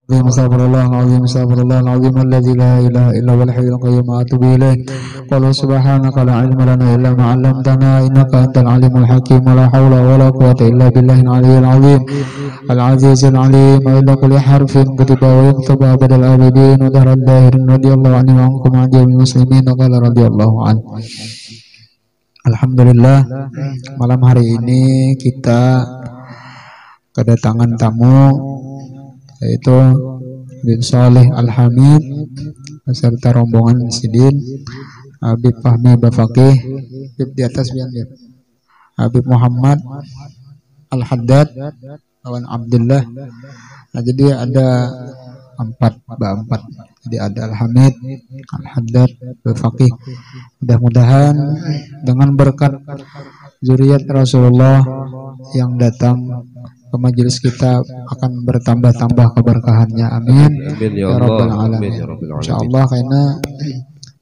Astagfirullahaladzim, astagfirullahaladzim, alladzi la ilaha illa huwal hayyul qayyum, atubu ilaih. Qala subhanaka la ilma lana illa ma 'allamtana innaka antal alimul hakim. La haula wala quwwata illa billahil aliyyil azim. Al azizil alim, ila kulli harfin kutiba wa yuktaba badal abidin wa dahral dahirin radiyallahu anhu wa ankum ajil muslimin wa qala radiyallahu anhu. Alhamdulillah, malam hari ini kita kedatangan tamu yaitu Habib Saleh Al-Hamid beserta rombongan Sidin, Habib Fahmi Bafaqih, Habib di atas biar Habib Muhammad Al-Haddad, kawan Abdullah. Nah, jadi ada empat. Jadi ada Al-Hamid, Al-Haddad, Bafaqih. Mudah-mudahan dengan berkat zuriat Rasulullah yang datang ke majelis kita akan bertambah-tambah keberkahannya. Amin. Amin ya rabbal alamin. Insyaallah, karena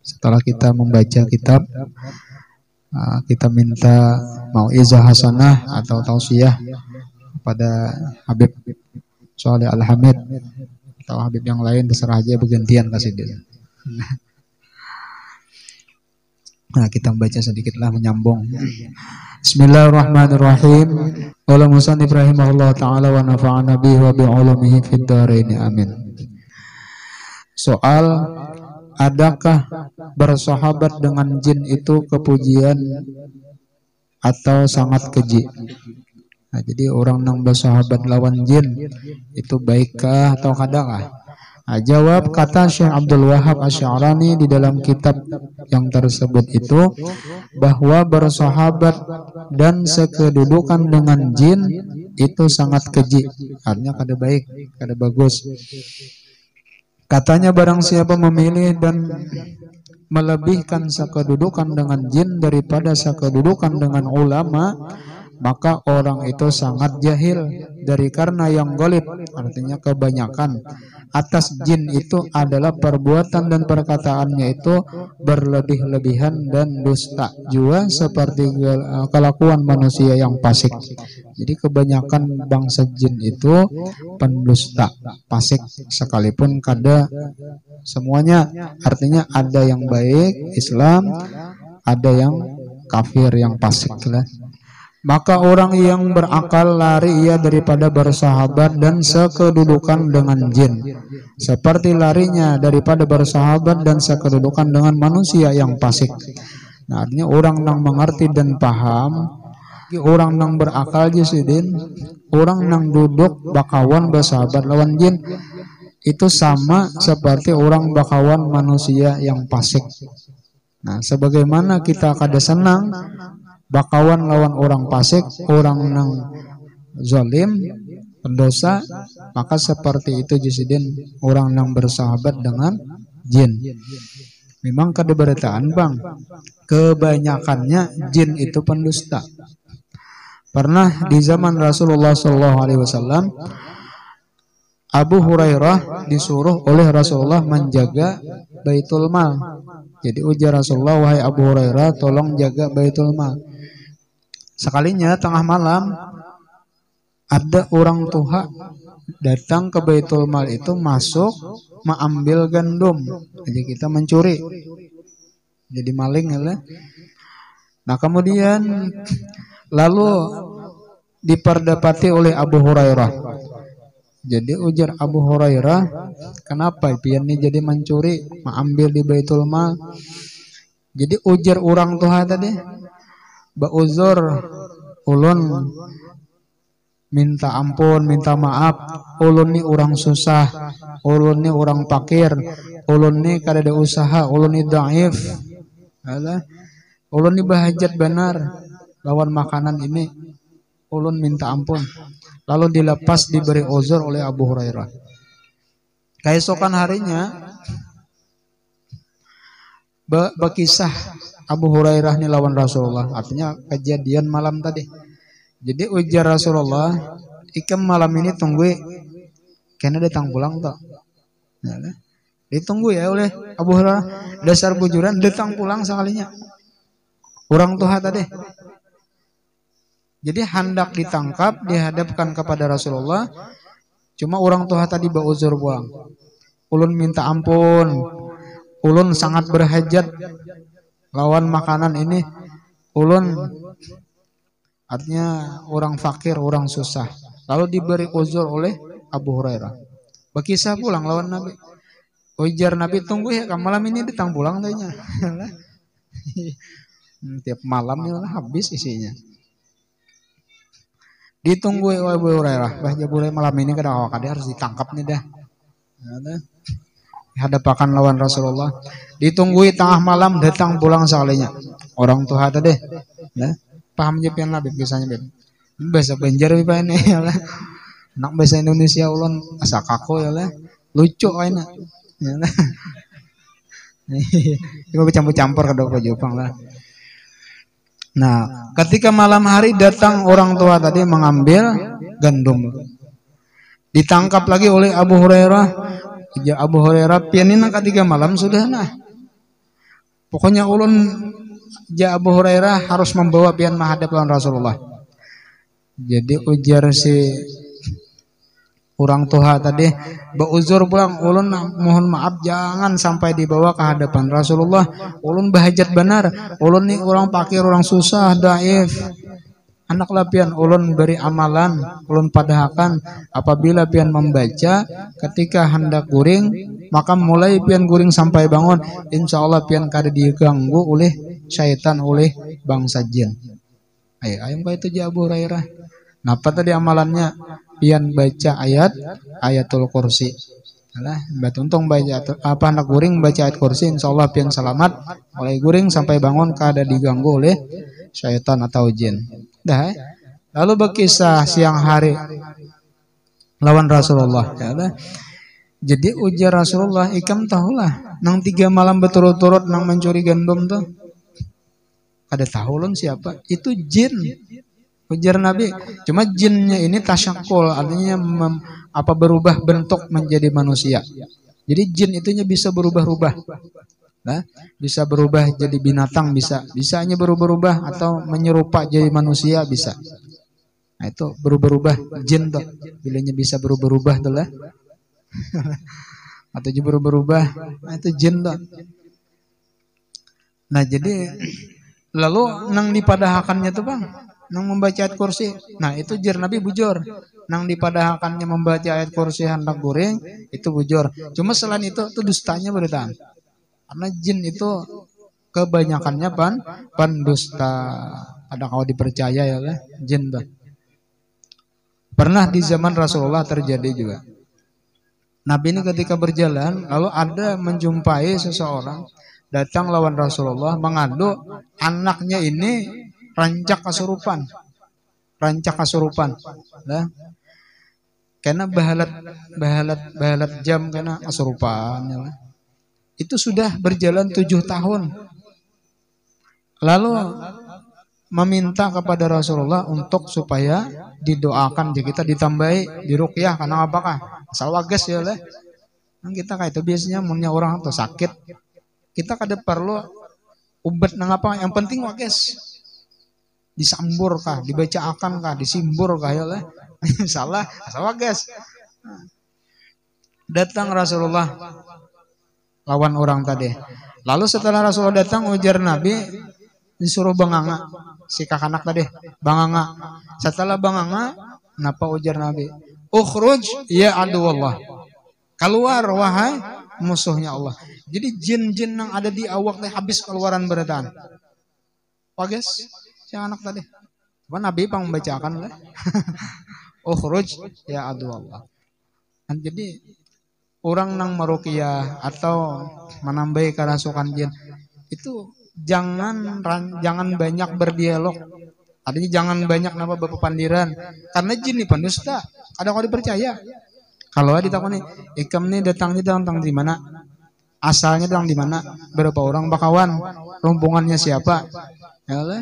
setelah kita membaca kitab, kita minta mau'izah hasanah atau tausiah kepada Habib Saleh Al-Hamid atau Habib yang lain, terserah aja, bergantian kasih dia. Nah, kita membaca sedikitlah, menyambung. Bismillahirrahmanirrahim. Qala musannif rahimahullah ta'ala wa nafa'ana bihi wa bi'ulumihi fid dharain. Amin. Soal, adakah bersahabat dengan jin itu kepujian atau sangat keji? Nah, jadi orang yang bersahabat lawan jin itu baikkah atau kadakah? Nah, jawab kata Syekh Abdul Wahab Asy'arani di dalam kitab yang tersebut itu, bahwa bersahabat dan sekedudukan dengan jin itu sangat keji, artinya kada baik, kada bagus. Katanya barang siapa memilih dan melebihkan sekedudukan dengan jin daripada sekedudukan dengan ulama, maka orang itu sangat jahil, dari karena yang golib, artinya kebanyakan atas jin itu adalah perbuatan dan perkataannya itu berlebih-lebihan dan dusta juga seperti kelakuan manusia yang fasik. Jadi kebanyakan bangsa jin itu pendusta, fasik, sekalipun kada semuanya, artinya ada yang baik Islam, ada yang kafir, yang fasik lah. Maka orang yang berakal lari ia daripada bersahabat dan sekedudukan dengan jin, seperti larinya daripada bersahabat dan sekedudukan dengan manusia yang fasik. Nah, artinya orang yang mengerti dan paham, orang yang berakal jisidin, orang yang duduk bakawan bersahabat lawan jin, itu sama seperti orang bakawan manusia yang fasik. Nah, sebagaimana kita kada senang bakawan lawan orang fasik, orang yang zalim, pendosa, maka seperti itu jisidin orang yang bersahabat dengan jin. Memang kada beritaan bang, kebanyakannya jin itu pendusta. Pernah di zaman Rasulullah SAW, Abu Hurairah disuruh oleh Rasulullah menjaga Baitul Mal. Jadi ujar Rasulullah, wahai Abu Hurairah, tolong jaga Baitul Mal. Sekalinya tengah malam ada orang tua datang ke Baitul Mal itu, masuk mengambil gandum. Jadi kita mencuri, jadi maling ya. Nah, kemudian lalu diperdapati oleh Abu Hurairah. Jadi ujar Abu Hurairah, kenapa pian ini jadi mencuri, mengambil di Baitul Mal? Jadi ujar orang tua tadi, bauzur ulun minta ampun, minta maaf, ulun ni orang susah, ulun ni orang fakir, ulun ni kada ada usaha, ulun ni dhaif, ulun ni bahajat benar lawan makanan ini, ulun minta ampun. Lalu dilepas, diberi uzur oleh Abu Hurairah. Keesokan harinya berkisah Abu Hurairah ini lawan Rasulullah, artinya kejadian malam tadi. Jadi ujar Rasulullah, ikam malam ini tunggu, kena datang pulang tak? Ditunggu ya oleh Abu Hurairah, dasar bujuran, datang pulang sekalinya. Orang tua tadi. Jadi hendak ditangkap, dihadapkan kepada Rasulullah. Cuma orang tua tadi bauzur buang. Ulun minta ampun. Ulun sangat berhajat lawan makanan ini. Ulun artinya orang fakir, orang susah. Lalu diberi uzur oleh Abu Hurairah. Berkisah pulang lawan Nabi. Ujar Nabi, tunggu ya, malam ini datang pulang tanya. Tiap malam ya habis isinya. Ditunggu oleh Abu Hurairah. Bahja boleh malam ini kada awak dia harus ditangkap nih dah. Hadapakan lawan Rasulullah. Ditunggui tengah malam datang pulang sekalinya. Orang tua tadi. Nah, paham je pian Nabi kisahnya ben. Bahasa Banjar pipa ini ya lah. Nak bahasa Indonesia ulun asa kako ya lah. Lucu aina. Ya lah. Coba campur-campur ke Jepang lah. Nah, ketika malam hari datang orang tua tadi mengambil gandum. Ditangkap lagi oleh Abu Hurairah. Ya Abu Hurairah pianina ketika malam sudah nah. Pokoknya ulun ya Abu Hurairah harus membawa pian menghadap lawan Rasulullah. Jadi ujar si orang tua tadi beuzur pulang, ulun mohon maaf jangan sampai dibawa ke hadapan Rasulullah. Ulun bahajat benar, ulun nih orang fakir, orang susah, daif. Anaklah pian ulun beri amalan, ulun padahakan apabila pian membaca ketika hendak guring, maka mulai pian guring sampai bangun, insya Allah pian kada diganggu oleh syaitan, oleh bangsa jin. Ayam itu ja Abu Hurairah. Napa tadi amalannya? Pian baca ayatul kursi. Alah, untung baca apa hendak guring baca ayat kursi, insya Allah pian selamat, mulai guring sampai bangun kada diganggu oleh syaitan atau jin. Dah. Lalu berkisah siang hari lawan Rasulullah. Ya, jadi ujar Rasulullah, ikam tahulah, nang 3 malam berturut-turut nang mencuri gandum tuh. Kada tahu lon siapa? Itu jin. Ujar Nabi. Cuma jinnya ini tasyakul, artinya berubah bentuk menjadi manusia. Jadi jin itunya bisa berubah-ubah. Nah, bisa berubah jadi binatang, bisa hanya berubah-ubah atau menyerupai jadi manusia bisa. Nah, itu berubah-ubah jin tuh. Bilanya bisa berubah-ubah tuh lah. Atau juga berubah-ubah, nah, itu jin tuh. Nah, jadi lalu nang dipadahakannya tuh Bang, nang membaca ayat kursi. Nah, itu jar Nabi bujur. Nang dipadahakannya membaca ayat kursi hendak guring, itu bujur. Cuma selain itu dustanya bertahan. Karena jin itu kebanyakannya pendusta. Ada kalau dipercaya ya lah jin tuh. Pernah di zaman Rasulullah terjadi juga. Nabi ini ketika berjalan lalu ada menjumpai seseorang datang lawan Rasulullah mengadu anaknya ini rancak kesurupan. Nah, karena bahalat jam karena kesurupan ya lah. Itu sudah berjalan 7 tahun. Lalu meminta kepada Rasulullah untuk supaya didoakan kita ditambahi diruqyah karena apakah asal wagas ya lah. Kita kayak itu biasanya punya orang atau sakit kita kada perlu obat nang apa yang penting wagas. Disambur kah, dibacakan kah, disimbur kah ya lah. Salah asal wagas. Datang Rasulullah lawan orang tadi. Lalu setelah Rasulullah datang ujar Nabi disuruh banganga si kakanak tadi banganga. Setelah banganga napa ujar Nabi? Ukhruj ya aduwallah. Keluar wahai musuhnya Allah. Jadi jin-jin yang ada di awak teh habis keluaran beratan. Wages si anak tadi. Apa Nabi pang membacakan lah. Ukhruj ya aduwallah. Dan jadi orang nang meruqyah atau menambahi kerasukan jin itu jangan banyak berdialog. Artinya jangan banyak nama berpepandiran karena jin ini pendusta. Ada kau dipercaya. Kalau ditakoni, ikam nih datangnya datang di mana? Asalnya datang di mana? Berapa orang bakawan? Rombongannya siapa? Ya lah.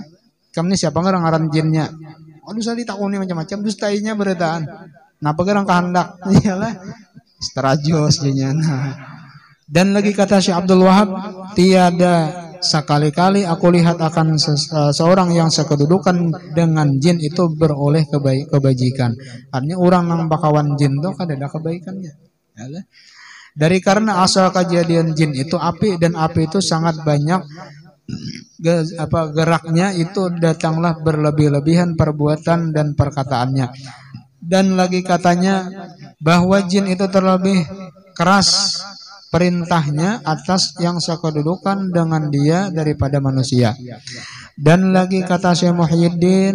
Ikam nih siapa ngaran jinnya? Aduh saya ditakoni macam-macam dustainya beretaan. Napa gerang kehendak? Iyalah. Strajos jenya. Dan lagi kata Syekh Abdul Wahab, tiada sekali-kali aku lihat akan seorang yang sekedudukan dengan jin itu beroleh kebajikan. Artinya orang yang bakawan jin itu kan ada kebaikannya. Ya, dari karena asal kejadian jin itu api, dan api itu sangat banyak geraknya, itu datanglah berlebih-lebihan perbuatan dan perkataannya. Dan lagi katanya bahwa jin itu terlebih keras perintahnya atas yang sekedudukan dengan dia daripada manusia. Dan lagi kata Syekh Muhyiddin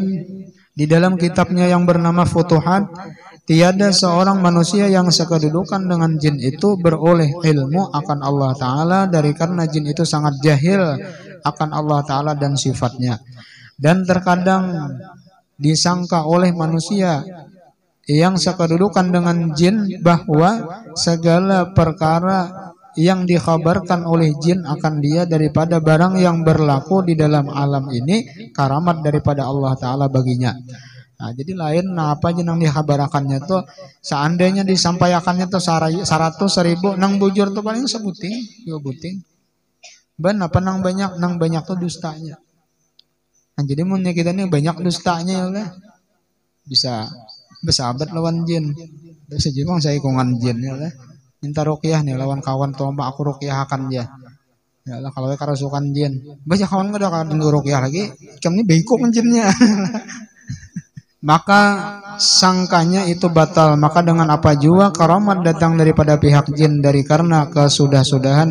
di dalam kitabnya yang bernama Futuhat, tiada seorang manusia yang sekedudukan dengan jin itu beroleh ilmu akan Allah Ta'ala, dari karena jin itu sangat jahil akan Allah Ta'ala dan sifatnya. Dan terkadang disangka oleh manusia yang sekedudukan dengan jin bahwa segala perkara yang dikhabarkan oleh jin akan dia daripada barang yang berlaku di dalam alam ini karamat daripada Allah Ta'ala baginya. Nah, jadi lain apa aja yang dikhabarakannya tuh, seandainya disampaikannya tuh 100, 1000, nang bujur tuh paling sebuting, 2 buting. Ban apa nang banyak tuh dustanya. Nah, jadi munnya kita nih banyak dustanya ya lah. Bisa bersahabat lawan jin. Bisa juga saya ikungan jin ya lah. Minta ruqyah nih lawan kawan tombak aku ruqyahakan dia. Ya lah kalau kerasukan jin. Banyak kawan enggak ada kan ruqyah lagi. Kami bego kan jinnya. Maka sangkanya itu batal. Maka dengan apa jua karamat datang daripada pihak jin, dari karena kesudah-sudahan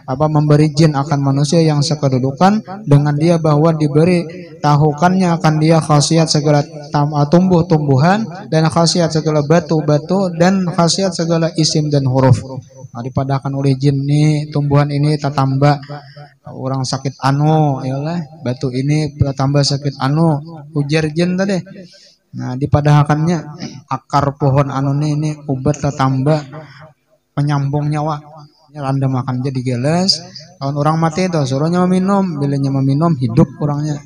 memberi jin akan manusia yang sekedudukan dengan dia, bahwa diberi tahukannya akan dia khasiat segala tumbuh-tumbuhan, dan khasiat segala batu-batu, dan khasiat segala isim dan huruf. Nah, dipadakan oleh jin nih tumbuhan ini tatambah orang sakit anu, yalah batu ini tambah sakit anu, ujar jin tadi. Nah, dipadahakannya akar pohon anu ini obat tambah penyambung nyawa. Anda makan jadi gelas, kalau orang mati itu suruhnya meminum, bilanya meminum hidup orangnya.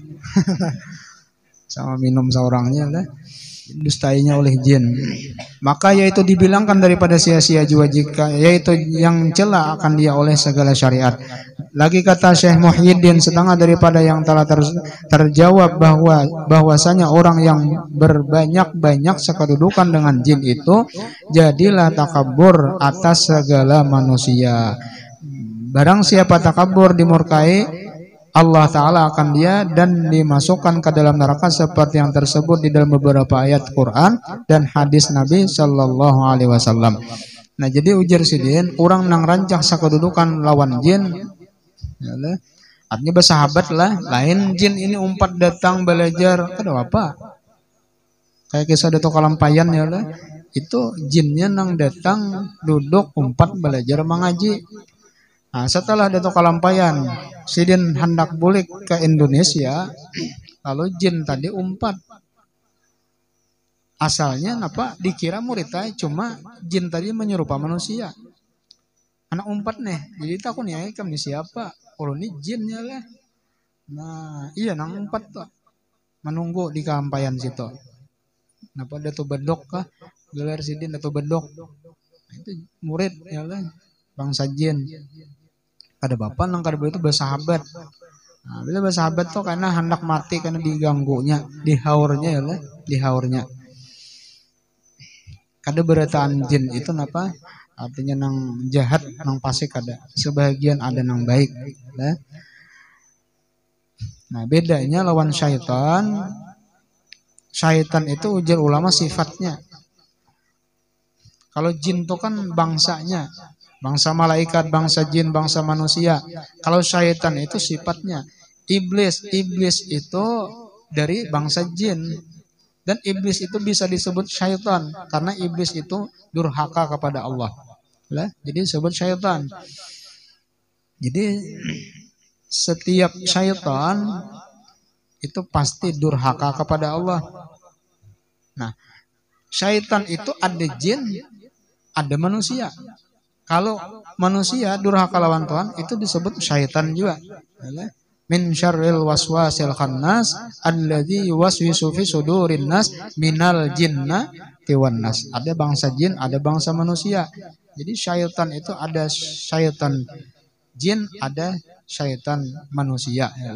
Sama minum seorangnya lah. Dustainya oleh jin. Maka yaitu dibilangkan daripada sia-sia jua jika yaitu yang cela akan dia oleh segala syariat. Lagi kata Syekh Muhyiddin, setengah daripada yang telah terjawab bahwasanya orang yang berbanyak-banyak sekedudukan dengan jin itu jadilah takabur atas segala manusia. Barang siapa takabur dimurkai Allah Ta'ala akan dia dan dimasukkan ke dalam neraka, seperti yang tersebut di dalam beberapa ayat Quran dan hadis Nabi Sallallahu Alaihi Wasallam. Nah, jadi ujar sidin orang nang rancak sakedudukan lawan jin, yalah, artinya bersahabat lah. Lain jin ini umpat datang belajar, kada apa? Kayak kisah Dato Kalampayan ya lah, itu jinnya nang datang duduk umpat belajar mengaji. Nah, setelah Dato Kalampayan, sidin hendak balik ke Indonesia, lalu jin tadi umpat. Asalnya apa? Dikira muridnya, cuma jin tadi menyerupa manusia. Anak umpat nih, jadi takut nih, kamu siapa? Kalau ini jinnya lah. Nah, iya nang umpat tuh, menunggu di Kalampayan situ. Kenapa Dato Bedok kah? Gelar sidin Dato Bedok. Nah, itu murid ya lah, bangsa jin. Ada bapak nang kada itu bersahabat. Nah, bila bersahabat tuh karena hendak mati karena diganggunya, dihaurnya ya lah, dihaurnya. Kada berataan jin itu napa? Artinya nang jahat, nang fasik ada. Sebagian ada nang baik. Ya. Nah, bedanya lawan syaitan. Syaitan itu ujar ulama sifatnya. Kalau jin itu kan bangsanya. Bangsa malaikat, bangsa jin, bangsa manusia. Kalau syaitan itu sifatnya. Iblis itu dari bangsa jin. Dan iblis itu bisa disebut syaitan. Karena iblis itu durhaka kepada Allah. Jadi disebut syaitan. Jadi setiap syaitan itu pasti durhaka kepada Allah. Nah, syaitan itu ada jin, ada manusia. Kalau manusia durhaka lawan Tuhan itu disebut syaitan juga. Min syarril waswasil khannas alladzi yuwaswisu fi sudurin nas minal jinnati wan nas. Ada bangsa jin, ada bangsa manusia. Jadi syaitan itu ada syaitan jin, ada syaitan manusia ya.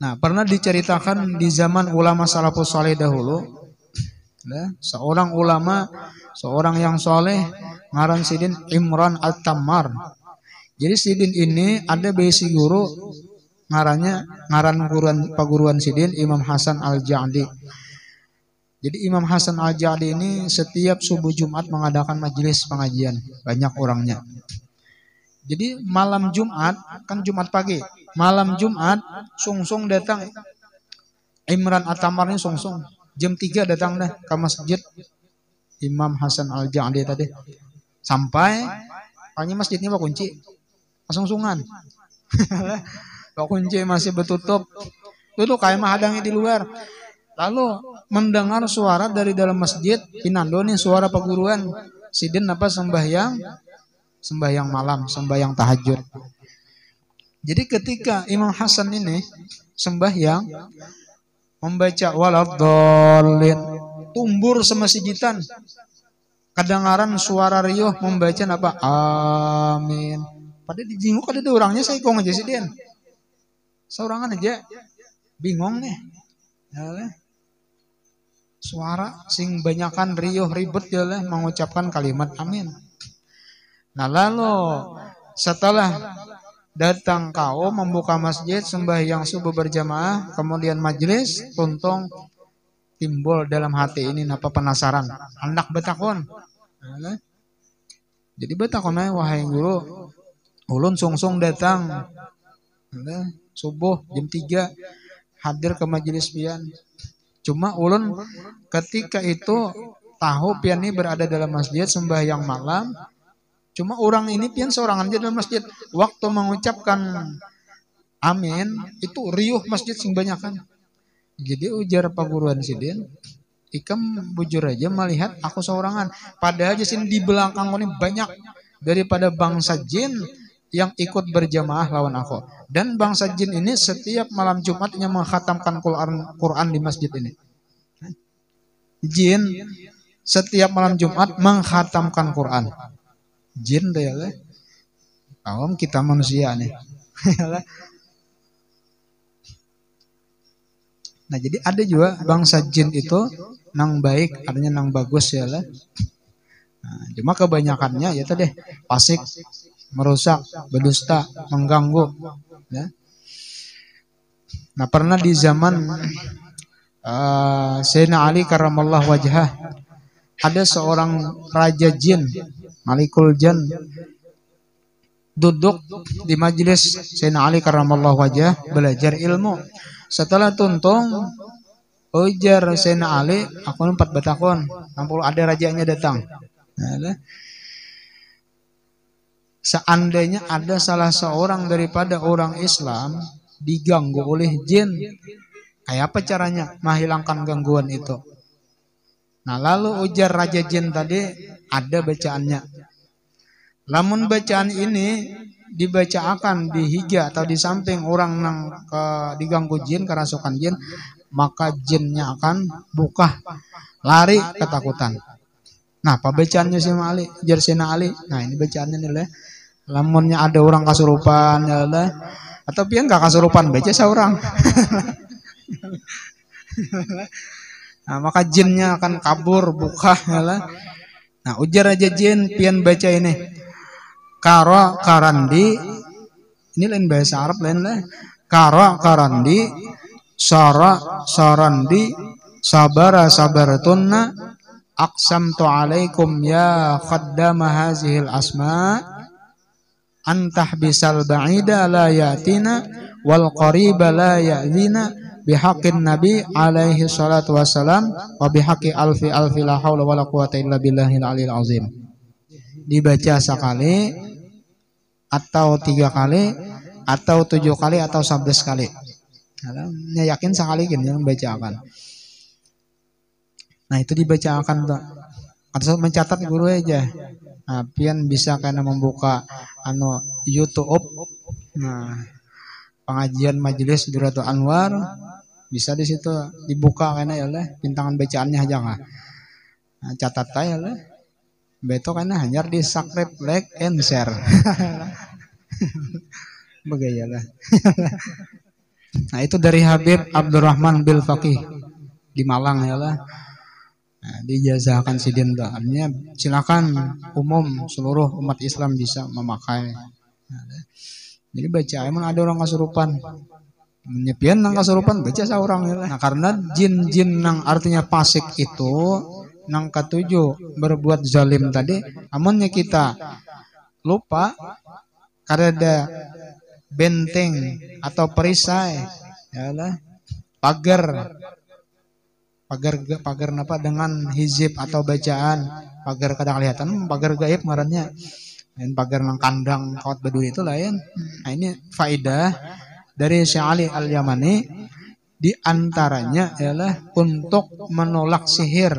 Nah, pernah diceritakan di zaman ulama salafus saleh dahulu, ya, seorang ulama, seorang yang soleh, ngaran sidin Imran At-Tammar. Jadi sidin ini ada besi guru, ngaran paguruan sidin Imam Hasan Al-Ja'di. Jadi Imam Hasan Al-Ja'di ini setiap subuh Jumat mengadakan majelis pengajian, banyak orangnya. Jadi malam Jumat, kan Jumat pagi, malam Jumat sungsung datang Imran At-Tammar ini sungsung jam 3 datang dah ke masjid Imam Hasan Al-Ja'di tadi. Sampai hanya masjidnya pak kunci, sungsungan. Pak kunci masih bertutup. Itu kayak mah hadangnya di luar. Lalu mendengar suara dari dalam masjid, pinando nih suara paguruan. Sidin apa sembahyang malam, sembahyang tahajud. Jadi ketika Imam Hasan ini sembahyang membaca waladhdallin, tumbur semasijitan. Kedengaran suara riuh membaca apa? Amin. Padahal di jinguk ada orangnya, saya kong aja Sidin. Seorangan aja. Bingung nih. Ya, suara sing banyakan riuh ribet ya lah mengucapkan kalimat amin. Nah lalu setelah datang kaum membuka masjid sembahyang subuh berjamaah, kemudian majelis, tuntung timbul dalam hati ini napa penasaran, hendak betakon. Nah, jadi betakon wahai guru, ulun sungsung datang subuh jam 3 hadir ke majelis pian. Cuma ulun ketika itu tahu pian ini berada dalam masjid sembahyang malam. Cuma orang ini pian seorang aja dalam masjid. Waktu mengucapkan amin itu riuh masjid sing banyakan. Jadi ujar paguruan sidin, ikam bujur aja melihat aku seorangan. Padahal jasin di belakang ini banyak daripada bangsa jin yang ikut berjamaah lawan aku. Dan bangsa jin ini setiap malam Jumatnya mengkhatamkan Quran di masjid ini. Jin setiap malam Jumat mengkhatamkan Quran. Jin deh ya. Awam kita manusia nih. Nah jadi ada juga bangsa jin itu nang baik, artinya nang bagus ya lah. Nah, cuma kebanyakannya ya tadi fasik, merusak, berdusta, mengganggu. Ya. Nah pernah di zaman Sayyidina Ali karramallahu wajhah ada seorang raja jin, Malikul Jan, duduk di majelis Sayyidina Ali karramallahu wajhah belajar ilmu. Setelah tuntung ujar Sayyidina Ali, aku 4 batakon, 60 ada rajanya datang. Nah, seandainya ada salah seorang daripada orang Islam diganggu oleh jin, kayak apa caranya menghilangkan gangguan itu? Nah lalu ujar raja jin tadi ada bacaannya. Lamun bacaan ini dibacakan di higa atau di samping orang nang diganggu jin, kerasukan jin, maka jinnya akan buka, lari ketakutan. Nah apa bacaannya si Ali? Ujar Sayyidina Ali. Nah ini bacaannya nih lah. Lamunnya ada orang kasurupan ya lah, atau pian gak kasurupan baca seorang. Nah, maka jinnya akan kabur, buka ya lah. Nah ujar aja jin pian baca ini. Kara karandi, ini lain bahasa Arab lain lah. Kara karandi, sara sarandi, sabara sabaratunna, aqsamtu alaikum ya khaddama hazihil asma. Antah bisal ba'ida la yatina wal qariba la ya'zina bihaqqin nabi alaihi salatu wassalam wa bihaqqi alfi la haula wala quwata illa billahil aliyil azim. Dibaca sekali atau 3 kali atau 7 kali atau 11 kali. Nah, yakin sekali gini yang bacakan. Nah itu dibacakan tuh. Atau mencatat guru aja. Nah, pian bisa karena membuka YouTube. Nah, pengajian majelis Duratul Anwar bisa di situ dibuka karena ya lah bintangan bacaannya aja nggak. Nah, catat aja lah. Beto karena hanya di subscribe, like, and share. Begayalah. Nah, itu dari Habib Abdurrahman bil Faqih di Malang ya lah. Nah, dijazahkan sidin artinya silakan umum seluruh umat Islam bisa memakai. Nah, jadi baca emang ada orang kesurupan. Menyepian nang kesurupan baca seorang ya lah. Nah, karena jin-jin nang artinya fasik itu nang ketujuh berbuat zalim tadi, amunnya kita lupa karena ada benteng atau perisai ya lah, pagar apa dengan hizib atau bacaan, pagar kadang kelihatan pagar gaib ngarannya, lain pagar nang kandang kawat badui itu lain. Nah, ini faidah dari Syekh Ali Al-Yamani, di antaranya ialah untuk menolak sihir.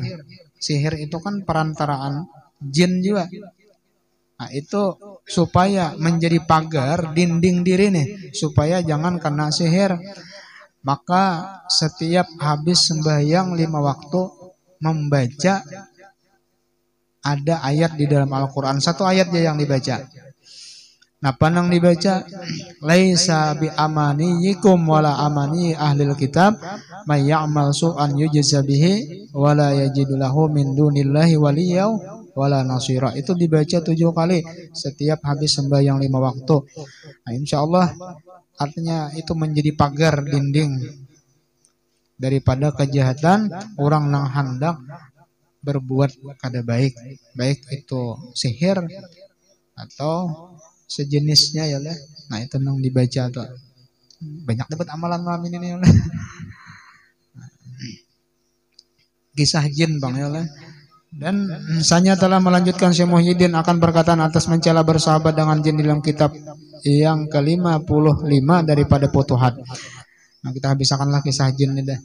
Sihir itu kan perantaraan jin juga. Nah, itu supaya menjadi pagar dinding diri nih, supaya jangan kena sihir. Maka setiap habis sembahyang 5 waktu membaca ada ayat di dalam Al-Quran, 1 ayat aja yang dibaca. Nah, panang dibaca, laisa bi amaniyikum wala amani ahlil kitab may ya'mal su'an yujza bihi wala yajidu lahu min dunillahi waliyaw wala nasira. Itu dibaca 7 kali setiap habis sembahyang 5 waktu. Nah, insyaallah artinya itu menjadi pagar dinding daripada kejahatan orang nang hendak berbuat kada baik, baik itu sihir atau sejenisnya ya lah. Nah, itu nang dibaca tuh. Banyak dapat amalan malam ini ya lah. Kisah jin Bang ya lah. Dan misalnya telah melanjutkan Syekh Muhyiddin akan perkataan atas mencela bersahabat dengan jin dalam kitab yang ke-55 daripada Futuhat. Nah, kita habiskanlah kisah jin ini dah.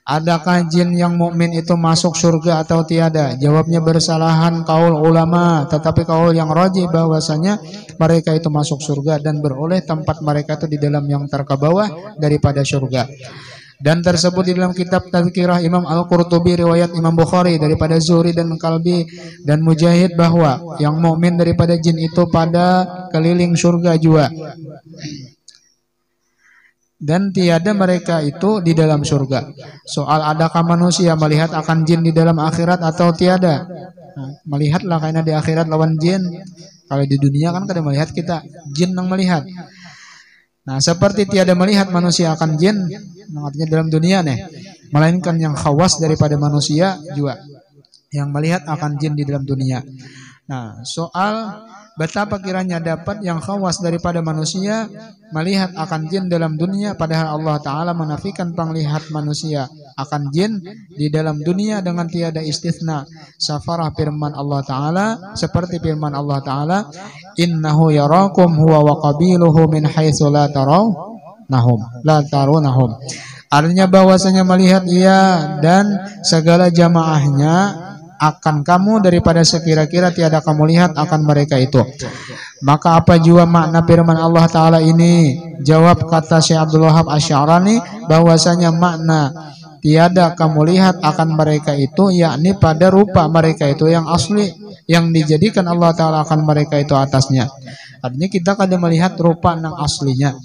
Adakah jin yang mukmin itu masuk surga atau tiada? Jawabnya bersalahan kaul ulama, tetapi kaul yang rajih bahwasanya mereka itu masuk surga dan beroleh tempat mereka itu di dalam yang terkebawah daripada surga. Dan tersebut di dalam kitab Tazkirah Imam Al-Qurtubi riwayat Imam Bukhari daripada Zuhri dan Kalbi dan Mujahid bahwa yang mukmin daripada jin itu pada keliling surga juga. Dan tiada mereka itu di dalam surga. Soal adakah manusia melihat akan jin di dalam akhirat atau tiada? Nah, melihatlah karena di akhirat lawan jin. Kalau di dunia kan kada melihat kita, jin yang melihat. Nah, seperti tiada melihat manusia akan jin, artinya dalam dunia nih, melainkan yang khawas daripada manusia juga yang melihat akan jin di dalam dunia. Nah, soal betapa kiranya dapat yang khawas daripada manusia melihat akan jin dalam dunia, padahal Allah Ta'ala menafikan penglihat manusia akan jin di dalam dunia dengan tiada istisna. Safarah firman Allah Ta'ala seperti firman Allah Ta'ala, innahu yarakum huwa wa qabiluhu min haitsu la tarunnahum. Artinya bahwasanya melihat ia dan segala jamaahnya akan kamu daripada sekira-kira tiada kamu lihat akan mereka itu. Maka apa jua makna firman Allah Ta'ala ini? Jawab kata Syekh Abdul Wahab Asy'arani bahwasanya makna tiada kamu lihat akan mereka itu yakni pada rupa mereka itu yang asli yang dijadikan Allah Ta'ala akan mereka itu atasnya. Artinya kita kada melihat rupa yang aslinya.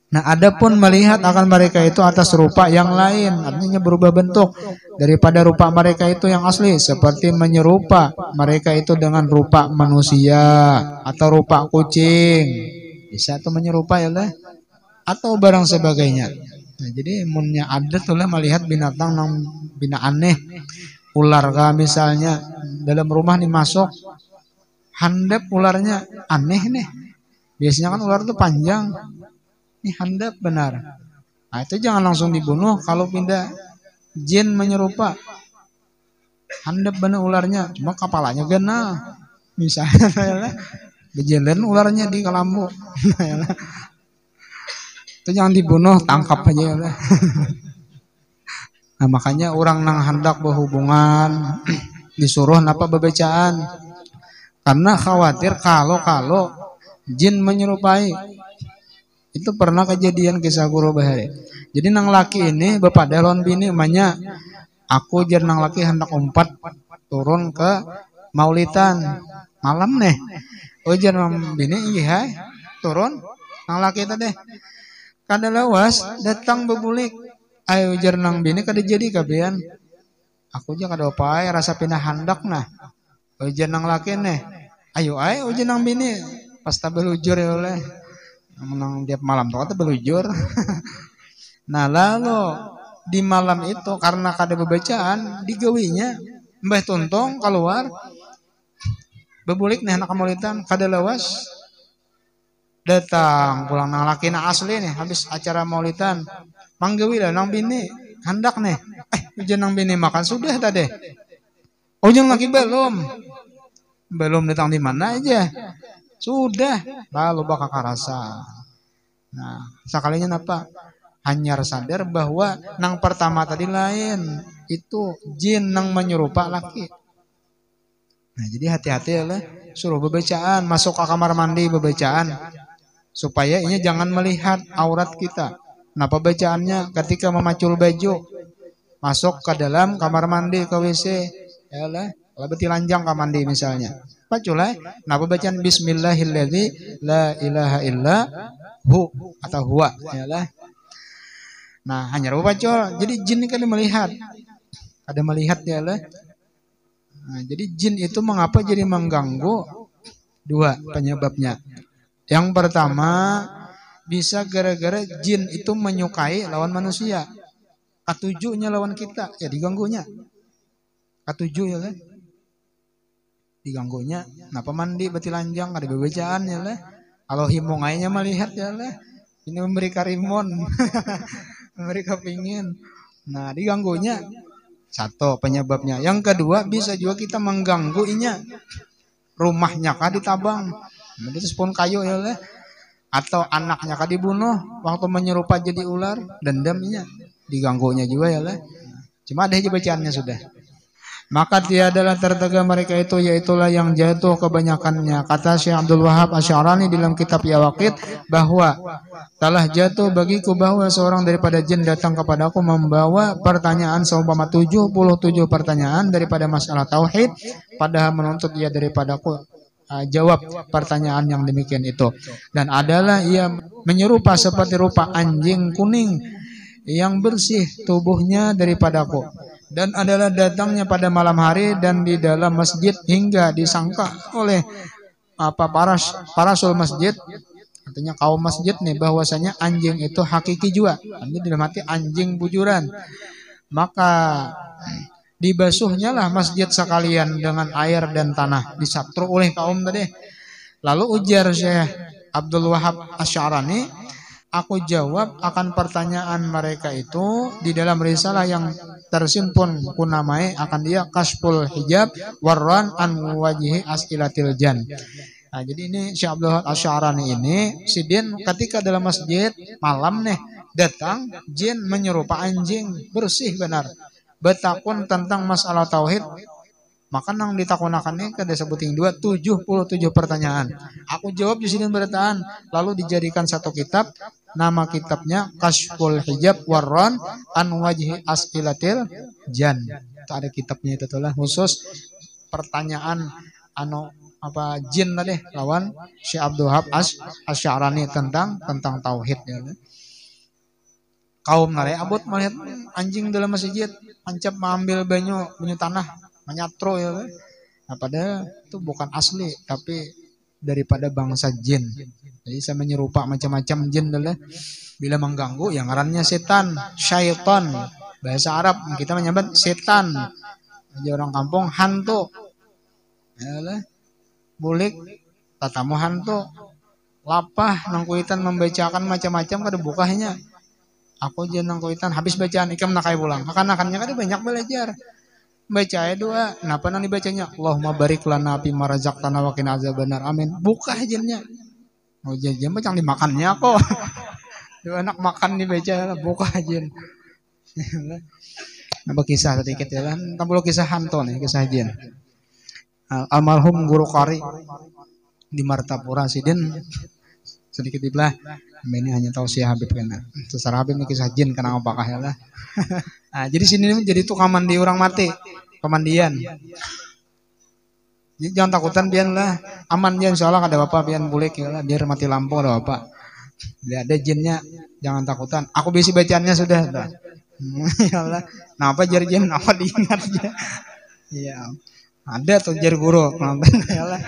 Nah, adapun melihat akan mereka itu atas rupa yang lain, artinya berubah bentuk daripada rupa mereka itu yang asli, seperti menyerupa mereka itu dengan rupa manusia atau rupa kucing, bisa tuh menyerupa ya lah, atau barang sebagainya. Nah, jadi imunnya ada tuh lah melihat binatang yang bina aneh, ular kah misalnya dalam rumah nih masuk, handap ularnya aneh nih, biasanya kan ular tuh panjang. Ini handap benar. Nah, itu jangan langsung dibunuh kalau pindah jin menyerupa. Handap benar ularnya, cuma kepalanya genah. Misalnya bejelen ularnya di kelambu. Itu jangan dibunuh, tangkap aja. Nah, makanya orang nang hendak berhubungan disuruh napa bebecaan. Karena khawatir kalau jin menyerupai. Itu pernah kejadian kisah guru bahari. Jadi nang laki ini bapak dalon bini emanya, aku jar nang laki hendak umpat turun ke maulitan malam nih. Ujar nang bini iya turun nang laki teh kada lawas datang bebulik ayo ujar nang bini kada jadi kabean aku aja kada apa rasa pindah handak nah ujar nang laki nih ayo ujar nang bini pasta belujur ya oleh menang tiap malam tuh kata belujur. Nah lalu di malam itu karena kada bebacaan digawinya mbah tuntong keluar bebulik nih anak kamulitan kada lawas datang pulang nang laki na asli nih habis acara maulidan manggawi lah nang bini hendak nih ujian nang bini makan sudah tadi ujian lagi belum datang di mana aja sudah lalu bakal karasa. Nah sekalinya apa hanyar sadar bahwa nang pertama tadi lain itu jin nang menyerupa laki. Nah jadi hati-hati ya lah suruh bebacaan masuk ke kamar mandi bebacaan supaya ini jangan melihat aurat kita. Nah pembacaannya ketika memacul baju masuk ke dalam kamar mandi ke WC ya lah lebih telanjang kamar mandi misalnya paculai nah pembacaan bismillahilladzi la ilaha illa hu atau huwa ya lah. Nah hanya rupa pacul jadi jin kan ada melihat ya lah. Nah, jadi jin itu mengapa jadi mengganggu dua penyebabnya. Yang pertama bisa gara-gara jin itu menyukai lawan manusia. Ketujuhnya lawan kita ya diganggunya. Ketujuh ya lah. Diganggunya. Nah pemandi beti lanjang ada bebejaan ya lah. Kalau himungainya melihat ya lah. Ini memberi karimon. Memberi kepingin. Nah diganggunya. Satu penyebabnya. Yang kedua bisa juga kita mengganggu inya. Rumahnya kah ditabang. Itu pun kayu ya lah. Atau anaknya kah dibunuh waktu menyerupa jadi ular dendamnya diganggunya juga ya lah. Cuma ada aja bacaannya sudah. Maka tiadalah tertega mereka itu yaitulah yang jatuh kebanyakannya. Kata Syekh Abdul Wahab Asy'arani dalam kitab Yawaqid bahwa telah jatuh bagiku bahwa seorang daripada jin datang kepadaku membawa pertanyaan seumpama 77 pertanyaan daripada masalah tauhid padahal menuntut ia daripadaku jawab pertanyaan yang demikian itu. Dan adalah ia menyerupa seperti rupa anjing kuning yang bersih tubuhnya daripadaku. Dan adalah datangnya pada malam hari dan di dalam masjid hingga disangka oleh parasul masjid. Artinya kaum masjid nih bahwasanya anjing itu hakiki juga. Ini dalam arti anjing bujuran. Maka dibasuhnya lah masjid sekalian dengan air dan tanah disatru oleh kaum tadi. Lalu ujar Syekh Abdul Wahab Asy'arani, aku jawab akan pertanyaan mereka itu di dalam risalah yang tersimpun kunamai akan dia Kasful Hijab Warran an Wajhi As'ilatil Jan. Nah, jadi ini Syekh Abdul Wahab Asy'arani ini sidin ketika dalam masjid malam nih datang jin menyerupa anjing bersih benar. Betakun tentang masalah tauhid maka nang ditakunakannya kada sebuting 77 pertanyaan. Aku jawab di sini bertaan lalu dijadikan satu kitab nama kitabnya Kasful Hijab Warran an Wajhi As'ilatil Jan. Itu ada kitabnya itu tuh lah khusus pertanyaan jin tadi lawan Syekh Abdul Wahab Asy'arani tentang tauhid ya. Kaum nare abot melihat anjing dalam masjid ancap mengambil banyu tanah menyatro ya. Nah, padahal itu bukan asli tapi daripada bangsa jin. Jadi saya menyerupa macam-macam jin adalah bila mengganggu yang ngarannya setan, syaitan. Bahasa Arab kita menyebut setan. Jadi orang kampung hantu. Yalah. Bulik tatamu hantu. Lapah nangkuitan membacakan macam-macam kada bukahnya. Aku jenang kuitan habis bacaan ikam nakai pulang. Akan-akannya kan banyak belajar. Baca doa, kenapa nang dibacanya? Allahumma barik lana fi ma razaqtana wa qina azabannar. Amin. Buka ajennya. Oh jajan macam dimakannya kok. Dua anak makan dibaca buka ajen. Nambah kisah sedikit ya lah. Tampil kisah hantu nih, kisah jin. Almarhum guru qari di Martapura sidin sedikit dibelah. Ini hanya tahu si Habib kena. Secara Habib ini kisah jin kena apakah ya lah. Nah, jadi sini jadi tukang mandi orang mati, pemandian. Jadi jangan takutan pian lah, aman pian insyaallah kada apa pian boleh lah biar mati lampu ada apa. Bila ada jinnya jangan takutan. Aku bisi bacaannya sudah. Ya Allah. Kenapa jar jin apa diingat aja. Iya. Ada tuh jar guru nonton ya Allah.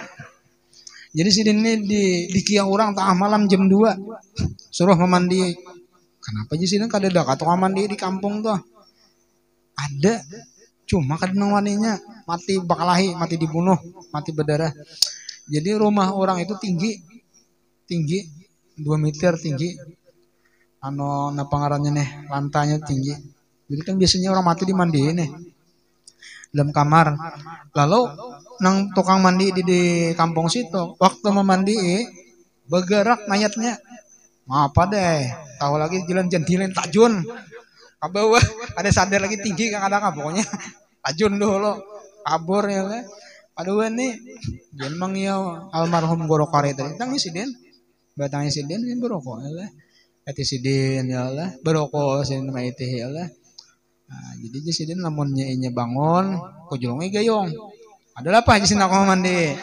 Jadi sini di kia orang tengah malam jam 2 suruh memandi. Kenapa aja sini kada ada kata mandi di kampung tuh. Ada. Cuma kadang waninya mati bakalahi, mati dibunuh, mati berdarah. Jadi rumah orang itu tinggi 2 meter tinggi. Napa ngarannya nih, lantainya tinggi. Jadi kan biasanya orang mati dimandiin nih dalam kamar. Lalu nang tukang mandi di kampung situ, waktu memandi bergerak mayatnya. Apa deh? Tahu lagi jalan jentilen tajun. Ke bawah ada sadar lagi tinggi kan ada pokoknya. Tajun dulu kabur ya lah. Aduh nih, dia memang ya almarhum guru kare tadi. Tang insiden, batang insiden ini berokok ya lah. Insiden ya lah, berokok sin sama itu ya lah. Nah, jadi insiden lamunnya inya bangun, kujulungnya gayung. Adalah apa jisin aku mandi?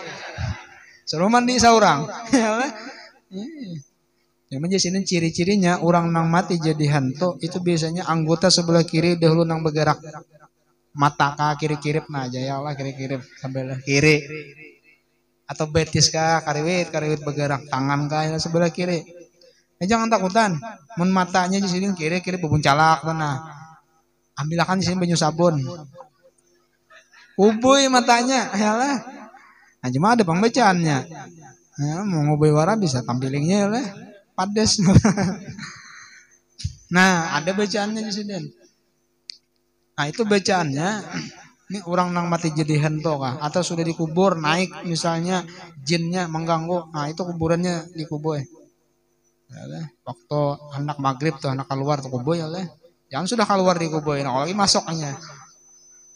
Suruh mandi seorang, ya lah. Memang jadi ciri-cirinya orang nang mati jadi hantu itu biasanya anggota sebelah kiri dahulu nang bergerak. Mata kah kiri-kirip nah aja ya Allah kiri-kirip sebelah kiri. Atau betis kah kariwit bergerak tangan kah ya sebelah kiri. Jangan takutan. Mun matanya di sini kiri-kiri bebuncalak nah. Ambilkan di sini banyu sabun. Ubuy matanya ya Allah. Nah cuma ada pembacaannya. Ya, mau ngubuy wara bisa tampilingnya ya Allah. Pades. Nah, ada bacaannya di sini. Nah, itu bacaannya. Ini orang nang mati jadi hantu kah? Atau sudah dikubur naik misalnya jinnya mengganggu. Nah, itu kuburannya dikubur. Ya, waktu anak maghrib tuh anak keluar tuh kubur ya lah. Jangan sudah keluar dikubur. Nah, lagi masuknya.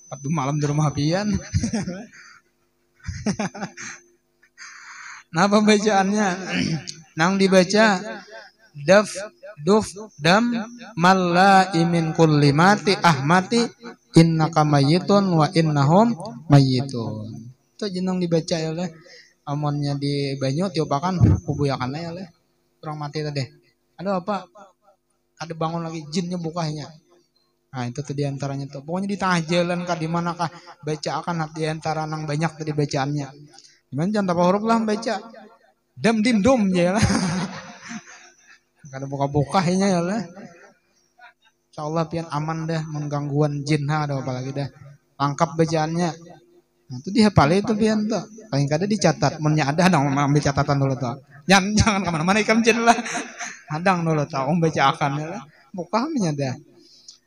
Pada malam di rumah pian. Nah, pembacaannya nang dibaca dam malla imin kulli mati ahmati innaka mayyitun wa innahum mayyitun. Itu jeneng dibaca ya le. Amonnya di banyu tiopakan kubuyakan ya le. Orang mati tadi. Ada apa? Ada bangun lagi jinnya bukanya. Nah itu tuh diantaranya tuh. Pokoknya di tengah jalan kah di manakah baca akan di antara nang banyak tadi bacaannya. Cuman jangan tanpa huruf lah baca. Dam dim dum ya lah. Kada buka-buka ya lah. Insyaallah pian aman dah menggangguan jin ada apa lagi dah. Lengkap bacaannya. Nah, itu dihafal itu pian tuh. Paling kada dicatat. Munnya ada dong ambil catatan dulu tuh. Jangan kemana-mana ikam jin lah. Hadang dulu tuh baca akan ya lah. Buka nya dah.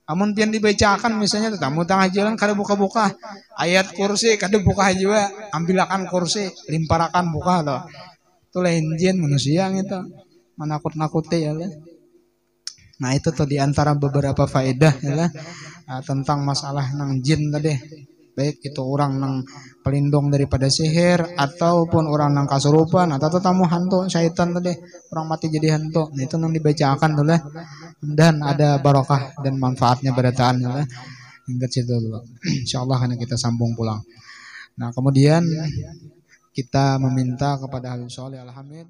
Amun pian dibacakan misalnya tuh tamu tengah jalan kada buka-buka. Ayat kursi kada buka juga. Ambilakan kursi, limparakan buka tuh. Itu lain jin manusia gitu menakut-nakuti ya lah. Nah itu tuh diantara beberapa faedah ya lah tentang masalah nang jin tadi, baik itu orang nang pelindung daripada sihir ataupun orang nang kasurupan atau tamu hantu syaitan tadi orang mati jadi hantu. Nah itu nang dibacakan tuh lah dan ada barokah dan manfaatnya berataan ya lah. Ingat situ dulu. Insyaallah karena kita sambung pulang. Nah kemudian kita meminta kepada Habib Sholih Al-Hamid